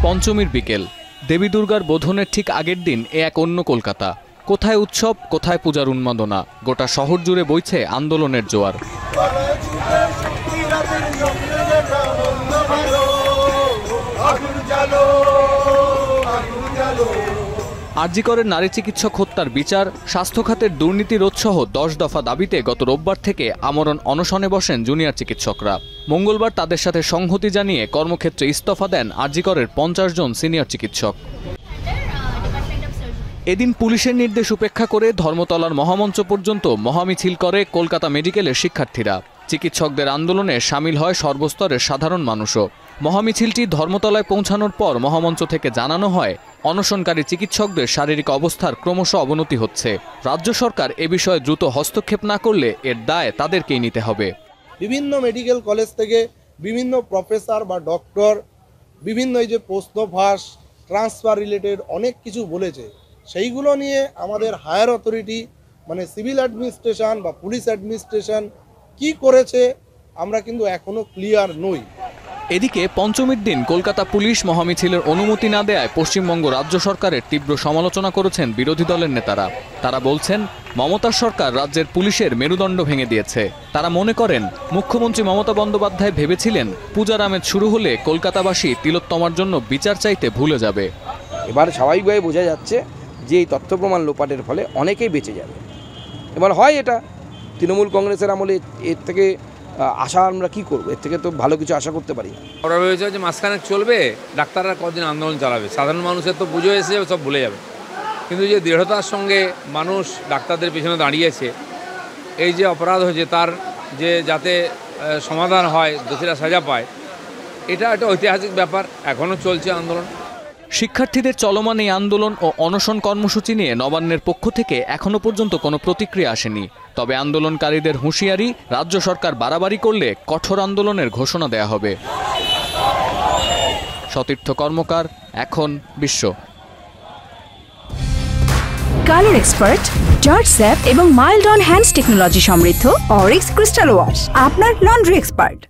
পঞ্চমীর বিকেল, দেবী দুর্গার বোধনের ঠিক আগের দিন এ এক অন্য কলকাতা। কোথায় উৎসব, কোথায় পূজার উন্মাদনা, গোটা শহর জুড়ে বইছে আন্দোলনের জোয়ার। আরজি করের নারী চিকিৎসক হত্যার বিচার, স্বাস্থ্য খাতের দুর্নীতি রোধসহ 10 দফা দাবিতে গত রোববার থেকে আমরণ অনশনে বসেন জুনিয়র চিকিৎসকরা। মঙ্গলবার তাদের সাথে সংহতি জানিয়ে কর্মক্ষেত্রে ইস্তফা দেন আরজি করের 50 জন সিনিয়র চিকিৎসক। এদিন পুলিশের নির্দেশ উপেক্ষা করে ধর্মতলার মহামঞ্চ পর্যন্ত মহামিছিল করে কলকাতা মেডিকেলের শিক্ষার্থীরা। চিকিৎসকদের আন্দোলনে সামিল হয় সর্বস্তরের সাধারণ মানুষও। মহামিছিলটি ধর্মতলায় পৌঁছানোর পর মহামঞ্চ থেকে জানানো হয়, অনশনকারী চিকিৎসকদের শারীরিক অবস্থার ক্রমশ অবনতি হচ্ছে। রাজ্য সরকার এ বিষয়ে দ্রুত হস্তক্ষেপ না করলে এর দায় তাদেরকেই নিতে হবে। বিভিন্ন মেডিকেল কলেজ থেকে বিভিন্ন প্রফেসর বা ডক্টর বিভিন্ন এই যে প্রশ্নফাঁস, ট্রান্সফার রিলেটেড অনেক কিছু বলেছে। সেইগুলো নিয়ে আমাদের হায়ার অথরিটি মানে সিভিল অ্যাডমিনিস্ট্রেশন বা পুলিশ অ্যাডমিনিস্ট্রেশন কি করেছে আমরা কিন্তু এখনো ক্লিয়ার নই। এদিকে পঞ্চমীর দিন কলকাতা পুলিশ মহামিছিলের অনুমতি না দেয়ায় পশ্চিমবঙ্গ রাজ্য সরকারের তীব্র সমালোচনা করেছেন বিরোধী দলের নেতারা। তারা বলছেন, মমতার সরকার রাজ্যের পুলিশের মেরুদণ্ড ভেঙে দিয়েছে। তারা মনে করেন, মুখ্যমন্ত্রী মমতা বন্দ্যোপাধ্যায় ভেবেছিলেন পূজার আমেজ শুরু হলে কলকাতাবাসী তিলোত্তমার জন্য বিচার চাইতে ভুলে যাবে। এবার স্বাভাবিকভাবে বোঝা যাচ্ছে যে এই তথ্য প্রমাণ লোপাটের ফলে অনেকেই বেঁচে যাবে। এবার হয় এটা তৃণমূল কংগ্রেসের আমলে এর থেকে আশা আমরা কি করবো, এর থেকে তো ভালো কিছু আশা করতে পারি। ওরা ভেবেছে যে মাসখানেক চলবে, ডাক্তাররা কদিন আন্দোলন চালাবে, সাধারণ মানুষের তো পুজো এসে যাবে, সব ভুলে যাবে। কিন্তু যে দৃঢ়তার সঙ্গে মানুষ ডাক্তারদের পিছনে দাঁড়িয়েছে, এই যে অপরাধ হয়েছে তার যে যাতে সমাধান হয়, দোষীরা সাজা পায়, এটা একটা ঐতিহাসিক ব্যাপার। এখনও চলছে আন্দোলন। শিক্ষার্থীদের চলমান এই আন্দোলন ও অনশন কর্মসূচি নিয়ে নবান্নের পক্ষ থেকে এখনো পর্যন্ত কোনো প্রতিক্রিয়া আসেনি। তবে আন্দোলনকারীদের হুঁশিয়ারি, রাজ্য সরকার বাড়াবাড়ি করলে কঠোর আন্দোলনের ঘোষণা দেয়া হবে। সতীর্থ কর্মকার, এখন বিশ্ব। কালার এক্সপার্ট, জর্জ স্যাপ এবং মাইল্ড অন হ্যান্ডস টেকনোলজি সমৃদ্ধ অরিক্স ক্রিস্টাল ওয়াশ আপনার লন্ড্রি এক্সপার্ট।